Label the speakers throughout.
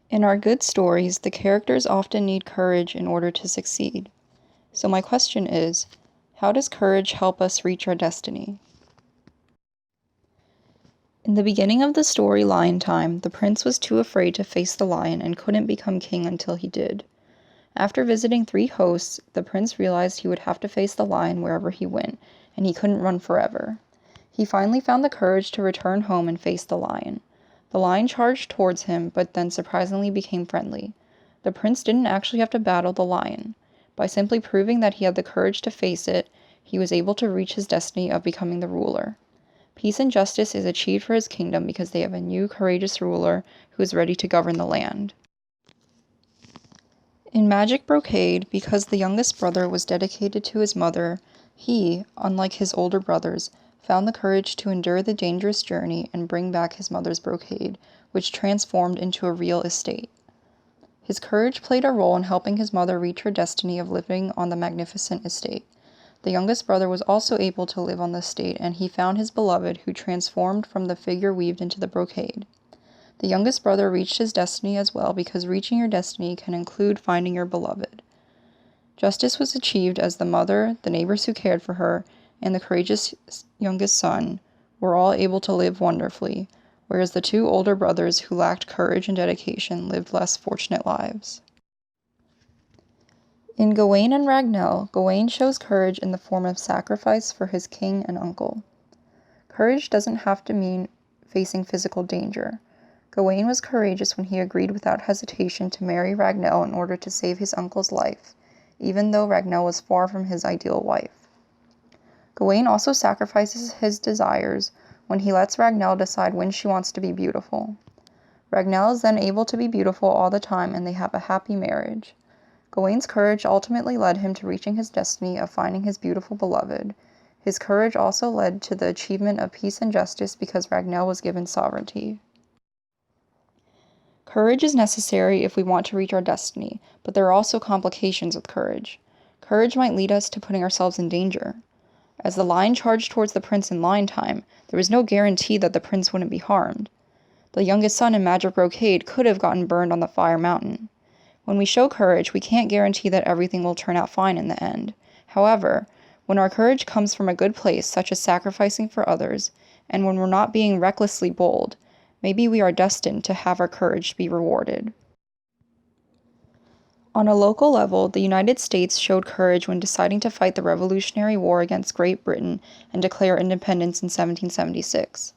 Speaker 1: In our good stories, the characters often need courage in order to succeed. So my question is, how does courage help us reach our destiny? In the beginning of the story Lion Time, the prince was too afraid to face the lion and couldn't become king until he did. After visiting 3 hosts, the prince realized he would have to face the lion wherever he went, and he couldn't run forever. He finally found the courage to return home and face the lion. The lion charged towards him, but then surprisingly became friendly. The prince didn't actually have to battle the lion. By simply proving that he had the courage to face it, he was able to reach his destiny of becoming the ruler. Peace and justice is achieved for his kingdom because they have a new courageous ruler who is ready to govern the land. In Magic Brocade, because the youngest brother was dedicated to his mother, he, unlike his older brothers, found the courage to endure the dangerous journey and bring back his mother's brocade, which transformed into a real estate. His courage played a role in helping his mother reach her destiny of living on the magnificent estate. The youngest brother was also able to live on the estate, and he found his beloved, who transformed from the figure weaved into the brocade. The youngest brother reached his destiny as well, because reaching your destiny can include finding your beloved. Justice was achieved as the mother, the neighbors who cared for her, and the courageous youngest son were all able to live wonderfully, whereas the 2 older brothers who lacked courage and dedication lived less fortunate lives. In Gawain and Ragnell, Gawain shows courage in the form of sacrifice for his king and uncle. Courage doesn't have to mean facing physical danger. Gawain was courageous when he agreed without hesitation to marry Ragnell in order to save his uncle's life, even though Ragnell was far from his ideal wife. Gawain also sacrifices his desires when he lets Ragnell decide when she wants to be beautiful. Ragnell is then able to be beautiful all the time, and they have a happy marriage. Gawain's courage ultimately led him to reaching his destiny of finding his beautiful beloved. His courage also led to the achievement of peace and justice because Ragnell was given sovereignty. Courage is necessary if we want to reach our destiny, but there are also complications with courage. Courage might lead us to putting ourselves in danger. As the lion charged towards the prince in Lion Time, there was no guarantee that the prince wouldn't be harmed. The youngest son in Magic Brocade could have gotten burned on the fire mountain. When we show courage, we can't guarantee that everything will turn out fine in the end. However, when our courage comes from a good place, such as sacrificing for others, and when we're not being recklessly bold, maybe we are destined to have our courage be rewarded. On a local level, the United States showed courage when deciding to fight the Revolutionary War against Great Britain and declare independence in 1776.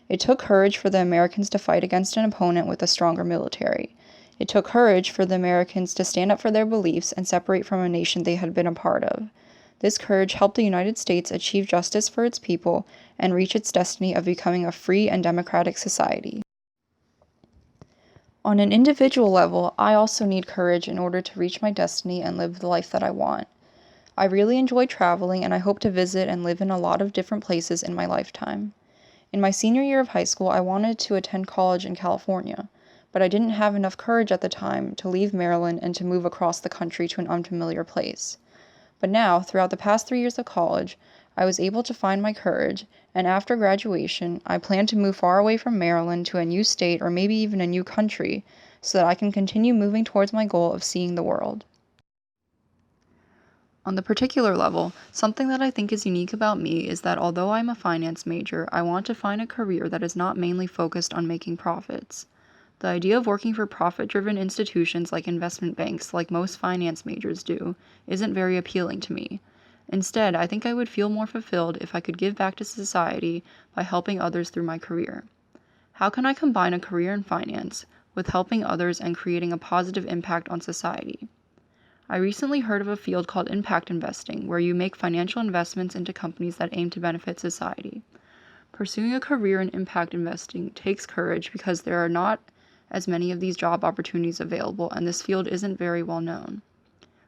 Speaker 1: It took courage for the Americans to fight against an opponent with a stronger military. It took courage for the Americans to stand up for their beliefs and separate from a nation they had been a part of. This courage helped the United States achieve justice for its people and reach its destiny of becoming a free and democratic society. On an individual level, I also need courage in order to reach my destiny and live the life that I want. I really enjoy traveling, and I hope to visit and live in a lot of different places in my lifetime. In my senior year of high school, I wanted to attend college in California, but I didn't have enough courage at the time to leave Maryland and to move across the country to an unfamiliar place. But now, throughout the past 3 years of college, I was able to find my courage, and after graduation, I plan to move far away from Maryland to a new state or maybe even a new country so that I can continue moving towards my goal of seeing the world. On the particular level, something that I think is unique about me is that although I'm a finance major, I want to find a career that is not mainly focused on making profits. The idea of working for profit-driven institutions like investment banks, like most finance majors do, isn't very appealing to me. Instead, I think I would feel more fulfilled if I could give back to society by helping others through my career. How can I combine a career in finance with helping others and creating a positive impact on society? I recently heard of a field called impact investing, where you make financial investments into companies that aim to benefit society. Pursuing a career in impact investing takes courage because there are not as many of these job opportunities available, and this field isn't very well known.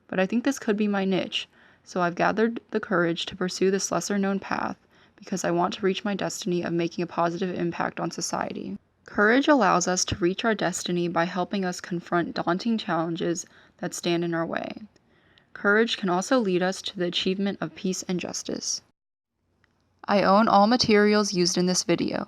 Speaker 1: But I think this could be my niche, so I've gathered the courage to pursue this lesser-known path because I want to reach my destiny of making a positive impact on society. Courage allows us to reach our destiny by helping us confront daunting challenges that stand in our way. Courage can also lead us to the achievement of peace and justice. I own all materials used in this video.